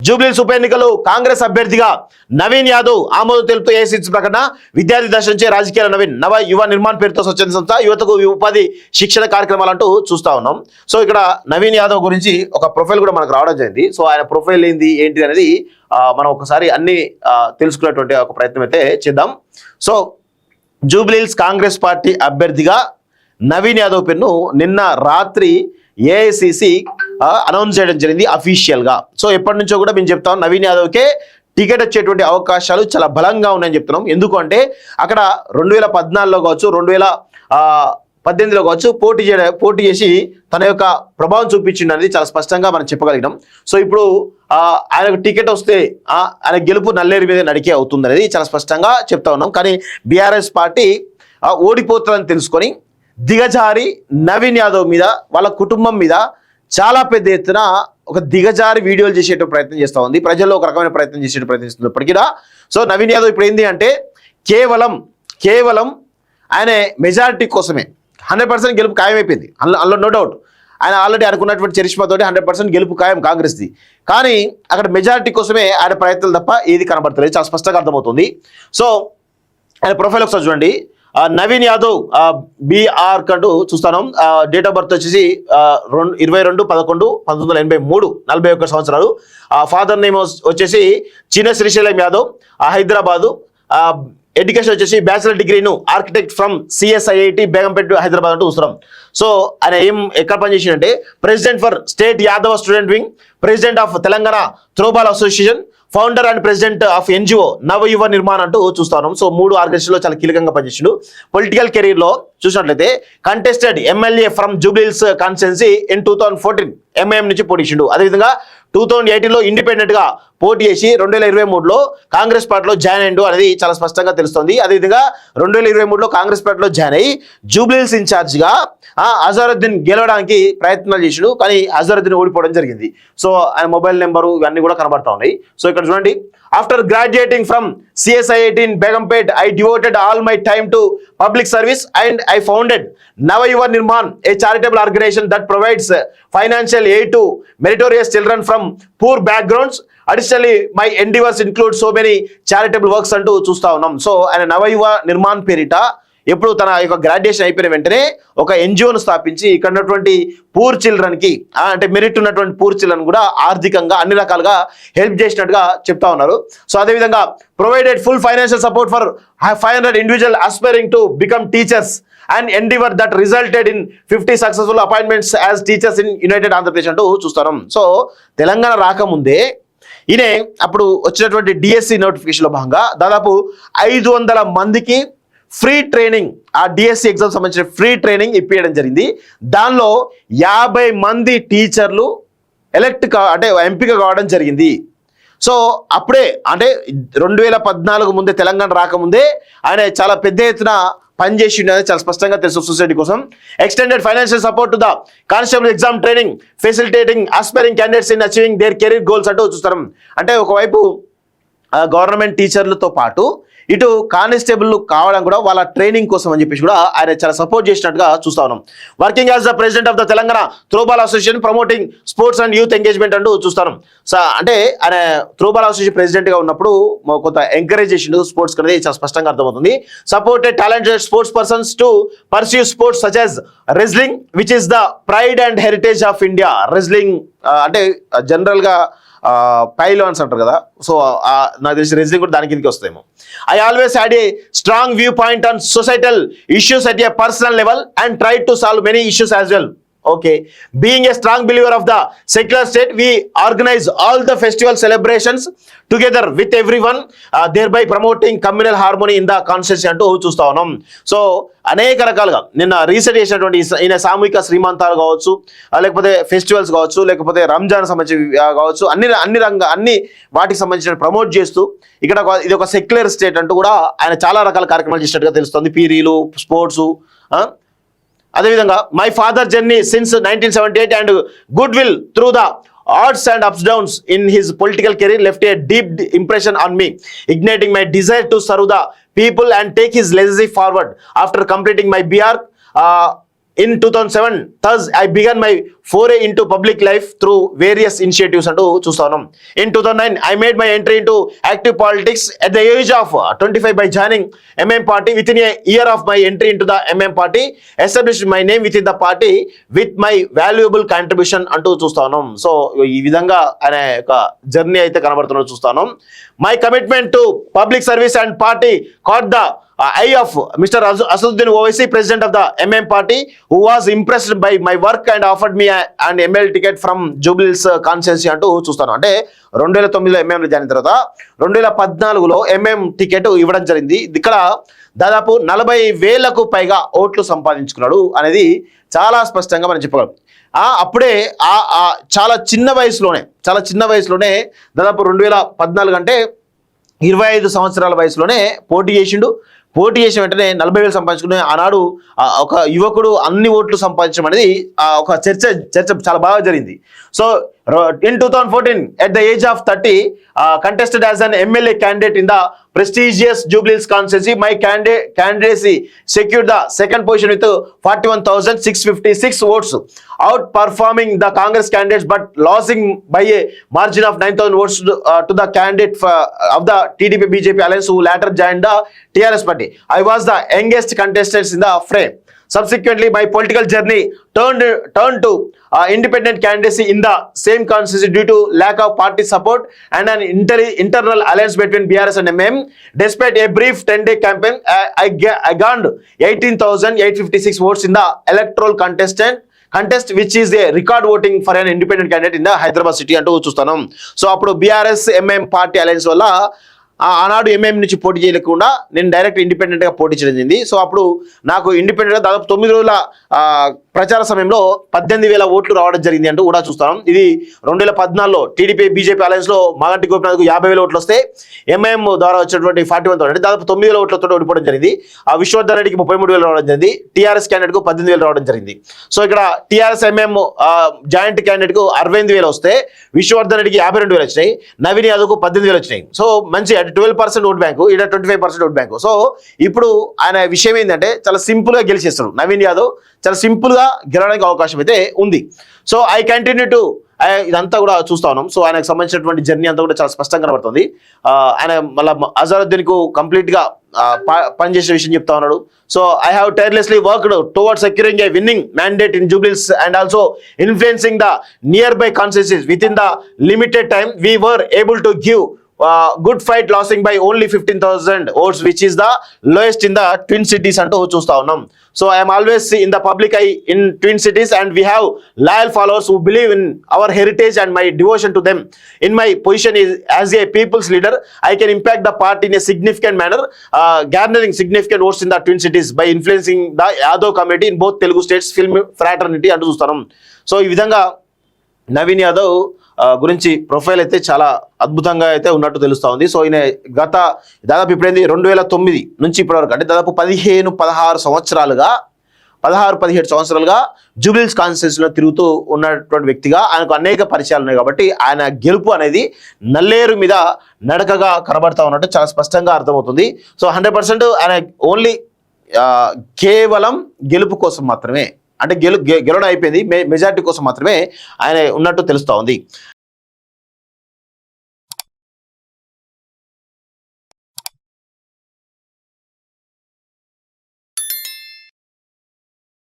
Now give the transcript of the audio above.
జూబ్లీహిల్స్ ఉప ఎన్నికలు కాంగ్రెస్ అభ్యర్థిగా నవీన్ యాదవ్ ఆమోదం తెలుపుతూ ఏఐసిసి ప్రకటన. విద్యార్థి దశ నుంచే రాజకీయాల నవీన్ నవ యువ నిర్మాణ్ పేరుతో స్వచ్ఛంద సంస్థ యువతకు ఉపాధి శిక్షణ కార్యక్రమాలు అంటూ చూస్తా ఉన్నాం. సో ఇక్కడ నవీన్ యాదవ్ గురించి ఒక ప్రొఫైల్ కూడా మనకు రావడం జరిగింది. సో ఆయన ప్రొఫైల్ ఏంటి అనేది మనం ఒకసారి అన్ని తెలుసుకునేటువంటి ఒక ప్రయత్నం అయితే చేద్దాం. సో జూబ్లీహిల్స్ కాంగ్రెస్ పార్టీ అభ్యర్థిగా నవీన్ యాదవ్ పేరును నిన్న రాత్రి ఏఐసిసి అనౌన్స్ చేయడం జరిగింది అఫీషియల్ గా. సో ఎప్పటి నుంచో కూడా మేము చెప్తాం నవీన్ యాదవ్కే టికెట్ వచ్చేటువంటి అవకాశాలు చాలా బలంగా ఉన్నాయని చెప్తున్నాం. ఎందుకంటే అక్కడ 2014లో కావచ్చు 2018లో కావచ్చు పోటీ చేసి తన యొక్క ప్రభావం చూపించింది అనేది చాలా స్పష్టంగా మనం చెప్పగలిగినాం. సో ఇప్పుడు ఆయనకు టికెట్ వస్తే ఆయన గెలుపు నల్లేరు మీద నడికే అవుతుంది అనేది చాలా స్పష్టంగా చెప్తా ఉన్నాం. కానీ బీఆర్ఎస్ పార్టీ ఓడిపోతుందని తెలుసుకొని దిగజారి నవీన్ యాదవ్ మీద వాళ్ళ కుటుంబం మీద చాలా పెద్ద ఎత్తున ఒక దిగజారి వీడియోలు చేసేట ప్రయత్నం చేస్తూ ఉంది. ప్రజల్లో ఒక రకమైన ప్రయత్నం చేసే ప్రయత్నిస్తుంది ఇప్పటికీ. సో నవీన్ యాదవ్ ఇప్పుడు ఏంటి అంటే కేవలం ఆయన మెజారిటీ కోసమే 100% గెలుపు ఖాయమైపోయింది. అందులో నో డౌట్. ఆయన ఆల్రెడీ అనుకున్నటువంటి చరిష్మాతోటి 100% గెలుపు ఖాయం కాంగ్రెస్ది. కానీ అక్కడ మెజారిటీ కోసమే ఆయన ప్రయత్నాలు తప్ప ఏది కనబడతలేదు, చాలా స్పష్టంగా అర్థమవుతుంది. సో ఆయన ప్రొఫైల్ ఒకసారి చూడండి. నవీన్ యాదవ్ బీఆర్ కంటూ చూస్తాను. డేట్ ఆఫ్ బర్త్ వచ్చేసి 22/11/1983, 41 సంవత్సరాలు. ఫాదర్ నేమ్ వచ్చేసి చిన్న శ్రీశైలం యాదవ్, హైదరాబాదు. ఎడ్యుకేషన్ వచ్చేసి బ్యాచిలర్ డిగ్రీను architect from CSIIT Begumpet Hyderabad అంటూ చూస్తున్నాం. సో ఆయన ఎక్కడ పనిచేసిందంటే president for state Yadava student wing, president of Telangana throwball association, founder and president of NGO Nava Yuva Nirman అంటూ చూస్తున్నాం. సో 3 ఆర్గనైజేషన్లో చాలా కీలకంగా పనిచేసిండు. పొలిటికల్ కెరీర్లో చూసినట్లయితే contested MLA from Jubilee Hills constituency in 2014 MIM నుంచి పోటీచిండు. అదేవిధంగా 2018లో ఇండిపెండెంట్ గా పోటీ చేసి 2023లో కాంగ్రెస్ పార్టీలో జాయిన్ అయ్యిండు అనేది చాలా స్పష్టంగా తెలుస్తోంది. అదేవిధంగా 2023లో కాంగ్రెస్ పార్టీలో జాయిన్ అయ్యి జూబ్లీహిల్స్ ఇన్ఛార్జ్ గా అజరుద్దీన్ గెలవడానికి ప్రయత్నాలు చేసిండు. కానీ అజరుద్దీన్ ఓడిపోవడం జరిగింది. సో ఆయన మొబైల్ నెంబరు ఇవన్నీ కూడా కనబడతా ఉన్నాయి. సో ఇక్కడ చూడండి. After graduating from CSIIT in Begumpet I devoted all my time to public service and I founded Nava Yuva Nirman, a charitable organization that provides financial aid to meritorious children from poor backgrounds. Additionally, my endeavors include so many charitable works అంటూ చూస్తా ఉన్నాం. So ఆయన నవ యువ నిర్మాణ్ పేరిట ఎప్పుడు తన యొక్క graduation అయిపోయిన వెంటనే ఒక ఎన్జిఓను స్థాపించి ఇక్కడ ఉన్నటువంటి పూర్ చిల్డ్రన్కి అంటే మెరిట్ ఉన్నటువంటి పూర్ చిల్డ్రన్ కూడా ఆర్థికంగా అన్ని రకాలుగా హెల్ప్ చేసినట్టుగా చెప్తా ఉన్నారు. సో అదేవిధంగా provided full financial support for 500 individual aspiring to become teachers and endeavor that resulted in 50 successful appointments as teachers in United Andhra Pradesh అంటూ చూస్తాం. సో తెలంగాణ రాకముందే ఈయన అప్పుడు వచ్చినటువంటి డిఎస్సి నోటిఫికేషన్లో భాగంగా దాదాపు 500 మందికి ఫ్రీ ట్రైనింగ్, ఆ డిఎస్సి ఎగ్జామ్ సంబంధించిన ఫ్రీ ట్రైనింగ్ ఇప్పించడం జరిగింది. దానిలో 50 మంది టీచర్లు అంటే ఎంపిక కావడం జరిగింది. సో అప్పుడే అంటే 2014 ముందే తెలంగాణ రాకముందే ఆయన చాలా పెద్ద ఎత్తున పనిచేసి ఉండేది చాలా స్పష్టంగా తెలుసు సొసైటీ కోసం. Extended financial support to the constable exam training facilitating aspiring candidates in achieving their career goals అంటూ చూస్తాం. అంటే ఒకవైపు గవర్నమెంట్ టీచర్లతో పాటు ఇటు కానిస్టేబుల్ కావడం కూడా వాళ్ళ ట్రైనింగ్ కోసం అని చెప్పేసి కూడా ఆయన చాలా సపోర్ట్ చేసినట్టుగా చూస్తా ఉన్నాం. Working as the president of the Telangana throwball association promoting sports and youth engagement అంటూ చూస్తాం. సో అంటే ఆయన త్రోబాల్ అసోసియేషన్ ప్రెసిడెంట్గా ఉన్నప్పుడు కొంత ఎంకరేజ్ చేసిండు స్పోర్ట్స్ అనేది చాలా స్పష్టంగా అర్థమవుతుంది. Supported talented sports persons to pursue sports such as wrestling which is the pride and heritage of India. Wrestling అంటే జనరల్గా పైలాన్స్ అంటారు కదా. సో నాకు తెలిసి రెజ్లింగ్ కూడా దాని కిందకి వస్తాయేమో. I always had a strong viewpoint on societal issues at a personal level and tried to solve many issues as well. Okay, being a strong believer of the secular state, we organize all the festival celebrations together with everyone, thereby promoting communal harmony in the constituency అంటూ చూస్తా ఉన్నాం. So అనేక రకాలుగా నిన్న recent చేసినటువంటి ఈయన సామూహిక శ్రీమంతాలు కావచ్చు, లేకపోతే ఫెస్టివల్స్ కావచ్చు, లేకపోతే రంజాన్ సంబంధించి కావచ్చు, అన్ని వాటికి సంబంధించిన ప్రమోట్ చేస్తూ ఇక్కడ ఇది ఒక సెక్యులర్ స్టేట్ అంటూ కూడా ఆయన చాలా రకాల కార్యక్రమాలు చేసినట్టుగా తెలుస్తుంది. పీరీలు, స్పోర్ట్స్. అదేవిధంగా my father journey since 1978 and good will through the odds and ups downs in his political career left a deep impression on me, igniting my desire to serve the people and take his legacy forward. After completing my BR in 2007. Thus, I began my foray into public life through various initiatives అంటూ చూస్తాం. In 2009, I made my entry into active politics at the age of 25 by joining MM party. Within a year of my entry into the MM party, established my name within the party with my valuable contribution అంటూ చూస్తాం. So ఈ విధంగా అనే ఒక journey అయితే కనబడుతున్నట్టు చూస్తాను. My commitment to public service and party caught the eye of Mr. Asaduddin Owaisi, president of the MM party, who was impressed by my work and offered me an ML ticket from Jubilees constituency అంటూ చూస్తాను. అంటే 2009లో ఎంఎంలో join అయిన తర్వాత 2014లో MM ticket ఇవ్వడం జరిగింది. ఇక్కడ దాదాపు 40,000కు పైగా ఓట్లు సంపాదించుకున్నాడు అనేది చాలా స్పష్టంగా మనం చెప్పగలం. అప్పుడే చాలా చిన్న వయసులోనే దాదాపు 2014 అంటే 25 సంవత్సరాల వయసులోనే పోటీ చేసిన వెంటనే 40,000 సంపాదించుకునే ఆనాడు ఒక యువకుడు అన్ని ఓట్లు సంపాదించడం అనేది ఒక చర్చ చాలా బాగా జరిగింది. So in 2014, at the age of 30, contested as an MLA candidate in the prestigious Jubilees constituency. My candidacy secured the second position with 41,656 votes, outperforming the Congress candidates but losing by a margin of 9,000 votes to the candidate of the TDP BJP alliance, who later joined the TRS party. I was the youngest contestant in the fray. Subsequently, my political journey turned to independent candidacy in the same constituency due to lack of party support and an internal alliance between BRS and MM. Despite a brief 10-day campaign, I garnered 18,856 votes in the electoral contest, which is a record voting for an independent candidate in the Hyderabad city అంటూ చూస్తున్నాం. So అప్పుడు BRS MM party alliance వల్ల ఆనాడు MM నుంచి పోటీ చేయలేకుండా నేను direct ఇండిపెండెంట్గా పోటీ చేయడం జరిగింది. సో అప్పుడు నాకు ఇండిపెండెంట్గా దాదాపు 9 రోజుల ప్రచార సమయంలో 18,000 ఓట్లు రావడం జరిగింది అంటూ కూడా చూస్తాం. ఇది 2014లో టీడీపీ బీజేపీ అలయన్స్లో మాగంటి గోపినాథ్కు 50,000 ఓట్లు వస్తే ఎంఐఎం ద్వారా వచ్చినటువంటి 41 అంటే దాదాపు 9,000 ఓట్లతో ఓడిపోవడం జరిగింది. ఆ విశ్వవర్ధన్ రెడ్డికి 33,000 రావడం జరిగింది. టీఆర్ఎస్ క్యాండిడేట్కు 18,000 రావడం జరిగింది. సో ఇక్కడ టీఆర్ఎస్ ఎంఎం జాయింట్ క్యాండిడేట్కు 68,000 వస్తే విశ్వవర్ధన్ రెడ్డికి 52,000 వచ్చినాయి, నవీన్ యాదవ్కు 18,000 వచ్చినాయి. సో మంచి 12% ఓట్ బ్యాంకు, ఇక్కడ 25% ఓట్ బ్యాంకు. సో ఇప్పుడు ఆయన విషయం ఏంటంటే చాలా సింపుల్గా గెలిచేస్తాడు నవీన్ యాదవ్, చాలా సింపుల్గా గెలవడానికి అవకాశం అయితే ఉంది. సో ఐ కంటిన్యూ టు ఇదంతా కూడా చూస్తా ఉన్నాం. సో ఆయనకు సంబంధించినటువంటి జర్నీ అంతా కూడా చాలా స్పష్టంగా కనబడుతుంది. ఆయన మళ్ళీ అజరుద్దీన్కు కంప్లీట్గా పనిచేసే విషయం చెప్తా ఉన్నాడు. So I have tirelessly worked towards securing a winnowing mandate in Jubilees and also influencing the near by constituencies with in the limited time we were able to give good fight, losing by only 15,000 votes, which is the lowest in the Twin Cities అంటూ చూస్తా ఉన్నాం. So I am always in the public eye in Twin Cities and we have loyal followers who believe in our heritage and my devotion to them. In my position is as a people's leader, I can impact the party in a significant manner, garnering significant votes in the Twin Cities by influencing the Yadav community in both Telugu states film fraternity అంటూ చూస్తాం. So ఈ విధంగా నవీన్ యాదవ్ గురించి profile అయితే చాలా అద్భుతంగా అయితే ఉన్నట్టు తెలుస్తూ ఉంది. సో ఈయన గత దాదాపు ఇప్పుడైంది 2009 నుంచి ఇప్పటివరకు అంటే దాదాపు 16-17 సంవత్సరాలుగా జూబ్లీస్ కాన్స్టిట్యున్సీలో తిరుగుతూ ఉన్నటువంటి వ్యక్తిగా ఆయనకు అనేక పరిచయాలు ఉన్నాయి. కాబట్టి ఆయన గెలుపు అనేది నల్లేరు మీద నడకగా కనబడతా ఉన్నట్టు చాలా స్పష్టంగా అర్థమవుతుంది. సో 100% ఆయన ఓన్లీ కేవలం గెలుపు కోసం మాత్రమే, అంటే గెలవడం అయిపోయింది, మెజారిటీ కోసం మాత్రమే ఆయన ఉన్నట్టు తెలుస్తూ ఉంది.